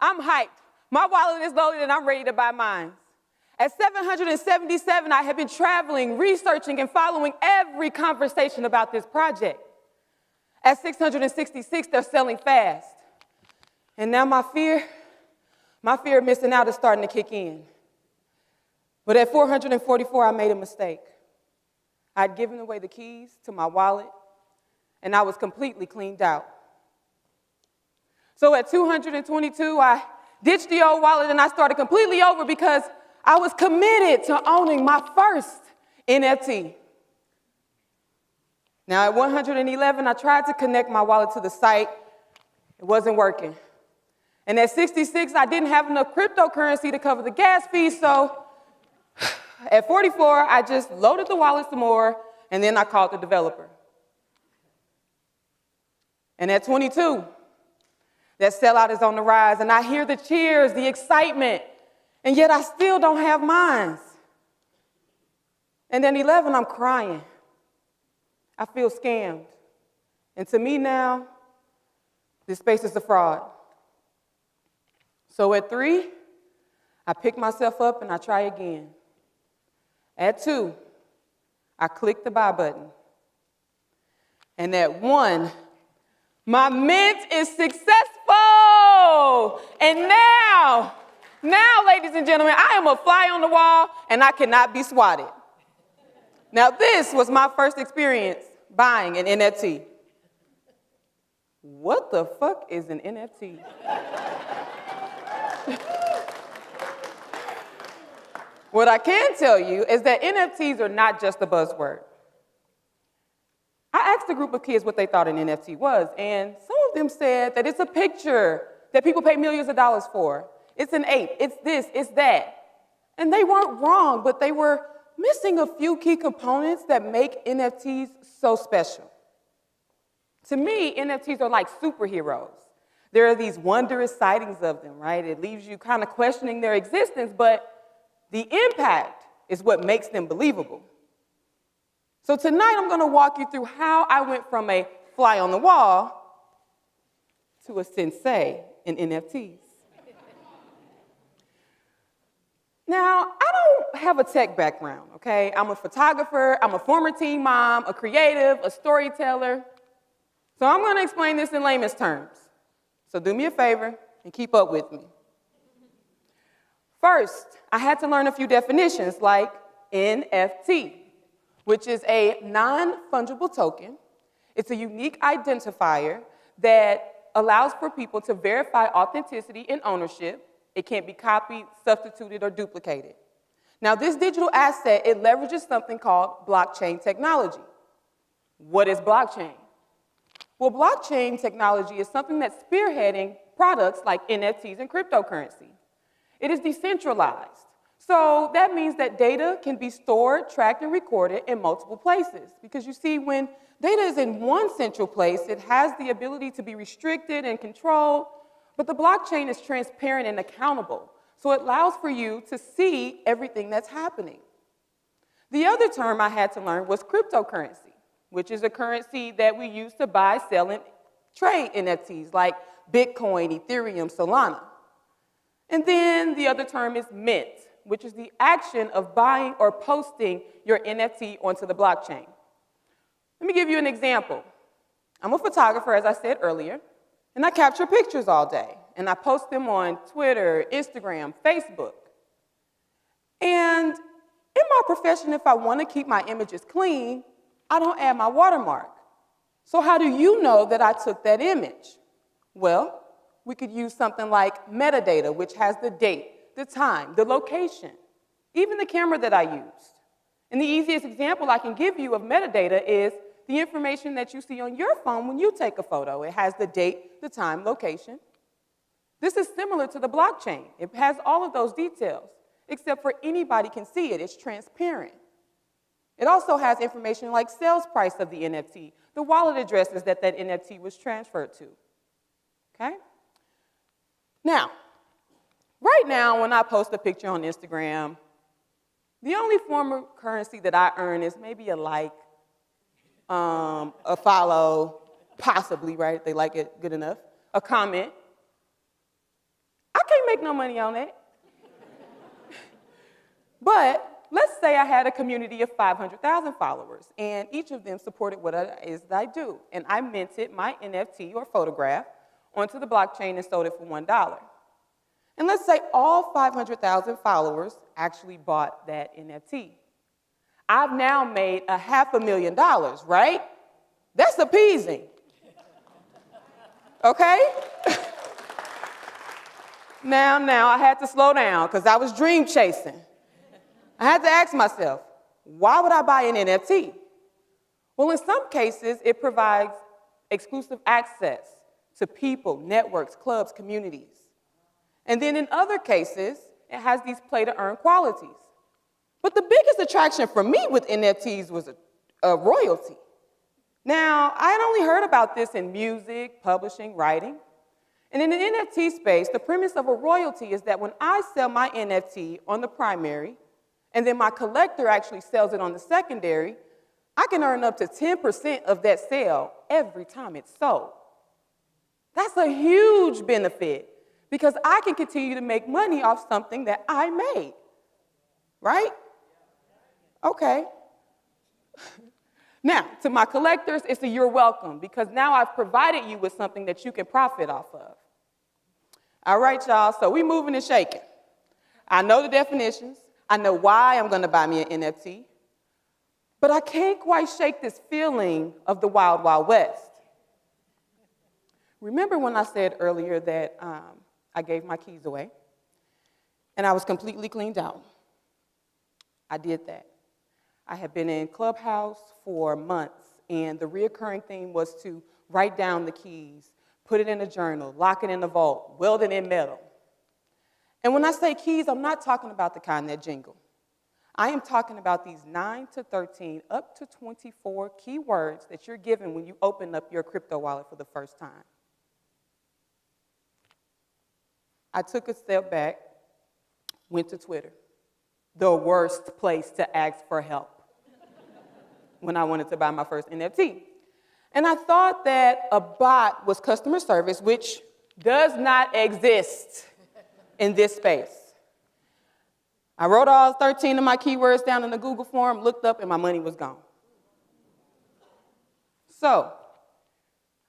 I'm hyped. My wallet is loaded and I'm ready to buy mine. At 777, I had been traveling, researching, and following every conversation about this project. At 666, they're selling fast. And now my fear of missing out is starting to kick in. But at 444, I made a mistake. I'd given away the keys to my wallet, and I was completely cleaned out. So at 222, I ditched the old wallet and I started completely over because I was committed to owning my first NFT. Now at 111, I tried to connect my wallet to the site. It wasn't working. And at 66, I didn't have enough cryptocurrency to cover the gas fee, so at 44, I just loaded the wallet some more, and then I called the developer. And at 22, that sellout is on the rise, and I hear the cheers, the excitement, and yet I still don't have mine. And then 11, I'm crying. I feel scammed. And to me now, this space is a fraud. So at 3, I pick myself up and I try again. At 2, I click the buy button. And at 1, my mint is successful. And now, ladies and gentlemen, I am a fly on the wall and I cannot be swatted. Now, this was my first experience buying an NFT. What the fuck is an NFT? What I can tell you is that NFTs are not just a buzzword. I asked a group of kids what they thought an NFT was, and some of them said that it's a picture that people pay millions of dollars for. It's an ape, it's this, it's that. And they weren't wrong, but they were missing a few key components that make NFTs so special. To me, NFTs are like superheroes. There are these wondrous sightings of them, right? It leaves you kind of questioning their existence, but the impact is what makes them believable. So tonight I'm going to walk you through how I went from a fly on the wall to a sensei in NFTs. Now, I don't have a tech background, okay? I'm a photographer, I'm a former teen mom, a creative, a storyteller. So I'm going to explain this in layman's terms. So do me a favor and keep up with me. First, I had to learn a few definitions like NFT, which is a non-fungible token. It's a unique identifier that allows for people to verify authenticity and ownership. It can't be copied, substituted, or duplicated. Now, this digital asset, it leverages something called blockchain technology. What is blockchain? Well, blockchain technology is something that's spearheading products like NFTs and cryptocurrency. It is decentralized. So that means that data can be stored, tracked, and recorded in multiple places. Because you see, when data is in one central place, it has the ability to be restricted and controlled, but the blockchain is transparent and accountable. So it allows for you to see everything that's happening. The other term I had to learn was cryptocurrency, which is a currency that we use to buy, sell, and trade NFTs like Bitcoin, Ethereum, Solana. And then the other term is mint, which is the action of buying or posting your NFT onto the blockchain. Let me give you an example. I'm a photographer, as I said earlier, and I capture pictures all day, and I post them on Twitter, Instagram, Facebook. And in my profession, if I want to keep my images clean, I don't add my watermark. So how do you know that I took that image? Well, we could use something like metadata, which has the date, the time, the location, even the camera that I used. And the easiest example I can give you of metadata is the information that you see on your phone when you take a photo. It has the date, the time, location. This is similar to the blockchain. It has all of those details, except for anybody can see it. It's transparent. It also has information like sales price of the NFT, the wallet addresses that that NFT was transferred to. Okay? Now, right now, when I post a picture on Instagram, the only form of currency that I earn is maybe a like, a follow, possibly, right? If they like it good enough, a comment. I can't make no money on that. But let's say I had a community of 500,000 followers, and each of them supported what it is that I do. And I minted my NFT or photograph onto the blockchain and sold it for $1. And let's say all 500,000 followers actually bought that NFT. I've now made $500,000, right? That's appeasing. Okay? Now, I had to slow down because I was dream chasing. I had to ask myself, why would I buy an NFT? Well, in some cases, it provides exclusive access to people, networks, clubs, communities. And then in other cases, it has these play-to-earn qualities. But the biggest attraction for me with NFTs was a royalty. Now, I had only heard about this in music, publishing, writing. And in the NFT space, the premise of a royalty is that when I sell my NFT on the primary, and then my collector actually sells it on the secondary, I can earn up to 10% of that sale every time it's sold. That's a huge benefit because I can continue to make money off something that I made, right? Okay. Now, to my collectors, it's a you're welcome because now I've provided you with something that you can profit off of. All right, y'all, so we moving and shaking. I know the definitions. I know why I'm going to buy me an NFT, but I can't quite shake this feeling of the Wild Wild West. Remember when I said earlier that I gave my keys away and I was completely cleaned out? I did that. I had been in Clubhouse for months, and the reoccurring theme was to write down the keys, put it in a journal, lock it in the vault, weld it in metal. And when I say keys, I'm not talking about the kind that jingle. I am talking about these 9 to 13, up to 24 keywords that you're given when you open up your crypto wallet for the first time. I took a step back, went to Twitter, the worst place to ask for help when I wanted to buy my first NFT. And I thought that a bot was customer service, which does not exist in this space. I wrote all 13 of my keywords down in the Google form, looked up, and my money was gone. So,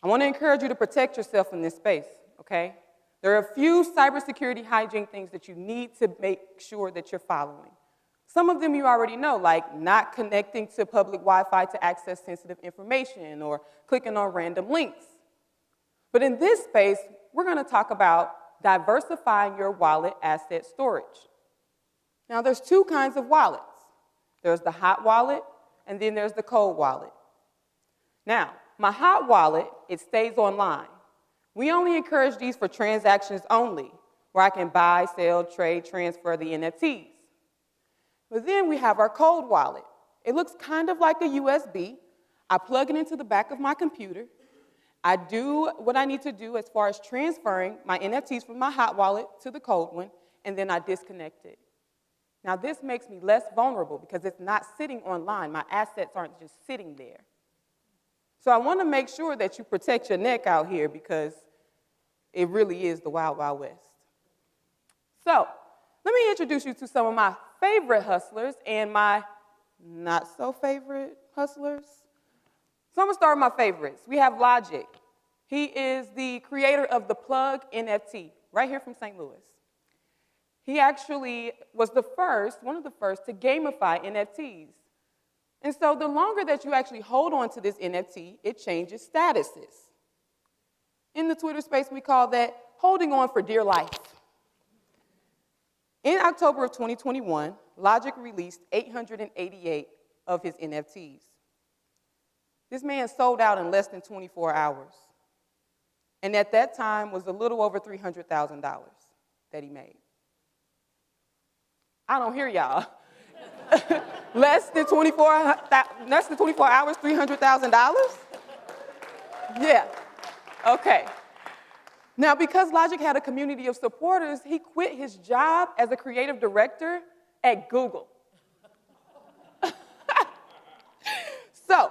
I want to encourage you to protect yourself in this space, okay? There are a few cybersecurity hygiene things that you need to make sure that you're following. Some of them you already know, like not connecting to public Wi-Fi to access sensitive information or clicking on random links. But in this space, we're going to talk about diversifying your wallet asset storage. Now, there's two kinds of wallets. There's the hot wallet, and then there's the cold wallet. Now, my hot wallet, it stays online. We only encourage these for transactions only, where I can buy, sell, trade, transfer the NFTs. But then we have our cold wallet. It looks kind of like a USB. I plug it into the back of my computer. I do what I need to do as far as transferring my NFTs from my hot wallet to the cold one, and then I disconnect it. Now, this makes me less vulnerable because it's not sitting online. My assets aren't just sitting there. So I want to make sure that you protect your neck out here because it really is the Wild Wild West. So let me introduce you to some of my favorite hustlers and my not-so-favorite hustlers. So I'm going to start with my favorites. We have Logic. He is the creator of the Plug NFT, right here from St. Louis. He actually was one of the first to gamify NFTs. And so the longer that you actually hold on to this NFT, it changes statuses. In the Twitter space, we call that holding on for dear life. In October of 2021, Logic released 888 of his NFTs. This man sold out in less than 24 hours. And at that time was a little over $300,000 that he made. I don't hear y'all. less than 24 hours, $300,000? Yeah, okay. Now, because Logic had a community of supporters, he quit his job as a creative director at Google. So,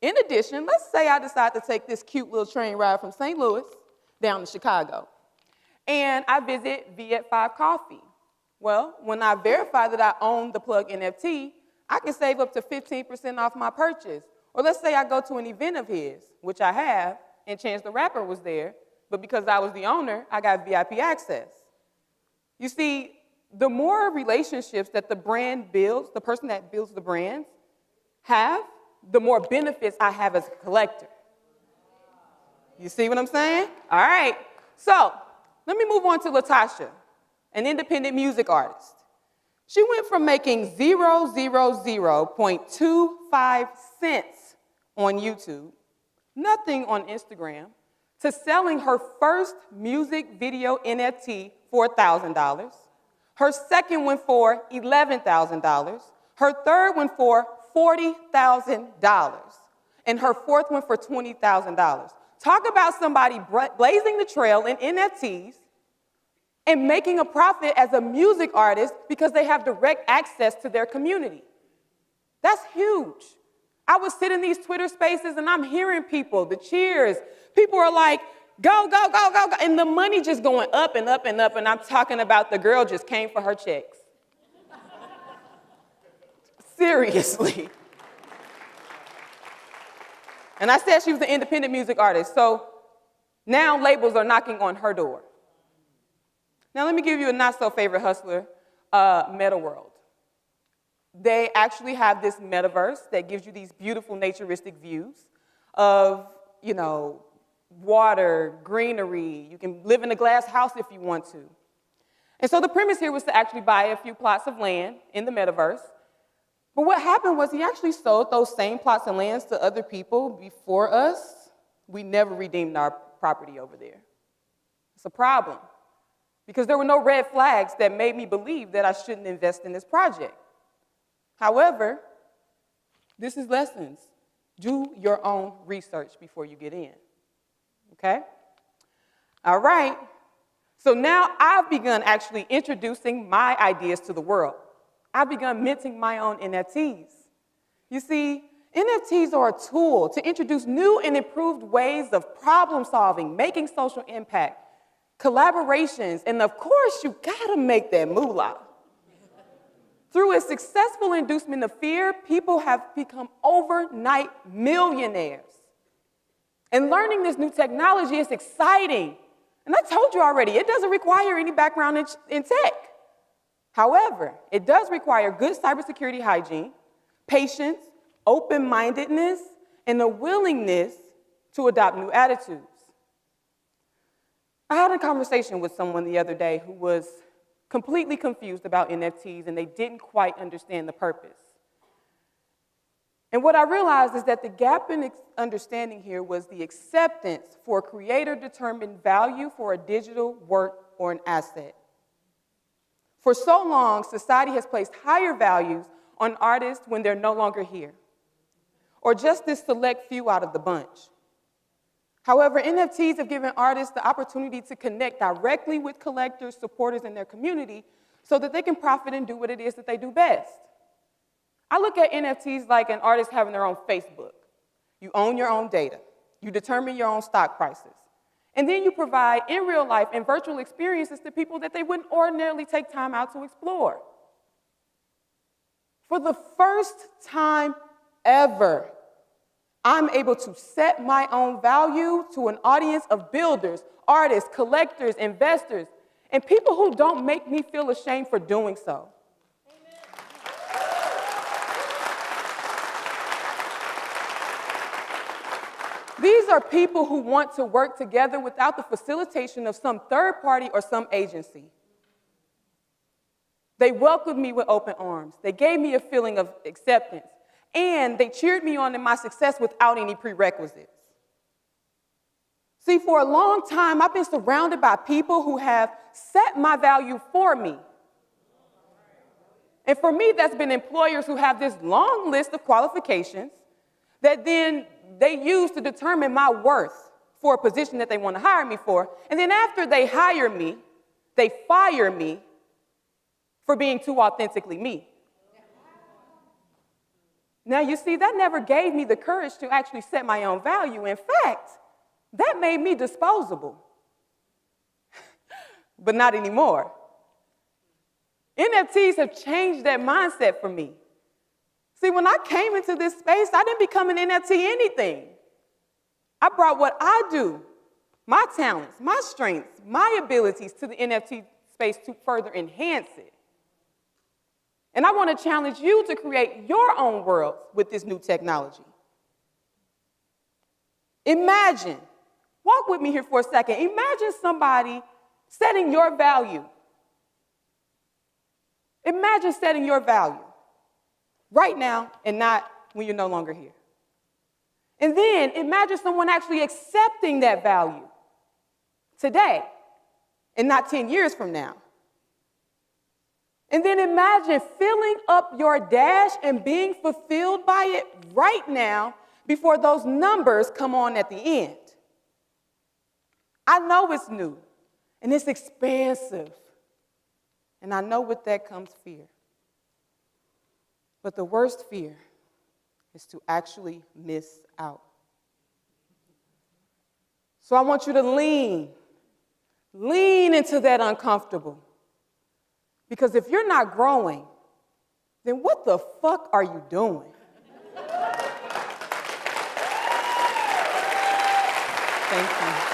in addition, let's say I decide to take this cute little train ride from St. Louis down to Chicago. And I visit V at 5 Coffee. Well, when I verify that I own the plug NFT, I can save up to 15% off my purchase. Or let's say I go to an event of his, which I have, and Chance the Rapper was there, but because I was the owner, I got VIP access. You see, the more relationships that the brand builds, the person that builds the brands have, the more benefits I have as a collector. You see what I'm saying? All right. So let me move on to Latasha, an independent music artist. She went from making 0.25 cents on YouTube, nothing on Instagram, to selling her first music video NFT for $1,000. Her second one for $11,000. Her third one for $40,000. And her fourth one for $20,000. Talk about somebody blazing the trail in NFTs and making a profit as a music artist because they have direct access to their community. That's huge. I would sit in these Twitter spaces and I'm hearing people, the cheers. People are like, go, go, go, go, go. And the money just going up and up and up. And I'm talking about the girl just came for her checks. Seriously. And I said she was an independent music artist. So now labels are knocking on her door. Now let me give you a not so favorite hustler, Meta World. They actually have this metaverse that gives you these beautiful naturistic views of, you know, water, greenery. You can live in a glass house if you want to. And so the premise here was to actually buy a few plots of land in the metaverse. But what happened was he actually sold those same plots of lands to other people before us. We never redeemed our property over there. It's a problem because there were no red flags that made me believe that I shouldn't invest in this project. However, this is lessons. Do your own research before you get in, okay? All right, so now I've begun actually introducing my ideas to the world. I've begun minting my own NFTs. You see, NFTs are a tool to introduce new and improved ways of problem solving, making social impact, collaborations, and of course, you gotta make that moolah. Through a successful inducement of fear, people have become overnight millionaires. And learning this new technology is exciting. And I told you already, it doesn't require any background in tech. However, it does require good cybersecurity hygiene, patience, open-mindedness, and a willingness to adopt new attitudes. I had a conversation with someone the other day who was completely confused about NFTs, and they didn't quite understand the purpose. And what I realized is that the gap in understanding here was the acceptance for creator-determined value for a digital work or an asset. For so long, society has placed higher values on artists when they're no longer here, or just this select few out of the bunch. However, NFTs have given artists the opportunity to connect directly with collectors, supporters in their community so that they can profit and do what it is that they do best. I look at NFTs like an artist having their own Facebook. You own your own data. You determine your own stock prices. And then you provide in real life and virtual experiences to people that they wouldn't ordinarily take time out to explore. For the first time ever, I'm able to set my own value to an audience of builders, artists, collectors, investors, and people who don't make me feel ashamed for doing so. These are people who want to work together without the facilitation of some third party or some agency. They welcomed me with open arms. They gave me a feeling of acceptance. And they cheered me on in my success without any prerequisites. See, for a long time, I've been surrounded by people who have set my value for me. And for me, that's been employers who have this long list of qualifications that then they use to determine my worth for a position that they want to hire me for. And then after they hire me, they fire me for being too authentically me. Now, you see, that never gave me the courage to actually set my own value. In fact, that made me disposable. but not anymore. NFTs have changed that mindset for me. See, when I came into this space, I didn't become an NFT anything. I brought what I do, my talents, my strengths, my abilities to the NFT space to further enhance it. And I want to challenge you to create your own worlds with this new technology. Imagine, walk with me here for a second. Imagine somebody setting your value. Imagine setting your value right now and not when you're no longer here. And then imagine someone actually accepting that value today and not 10 years from now. And then imagine filling up your dash and being fulfilled by it right now before those numbers come on at the end. I know it's new and it's expansive. And I know with that comes fear. But the worst fear is to actually miss out. So I want you to lean into that uncomfortable. Because if you're not growing, then what the fuck are you doing? Thank you.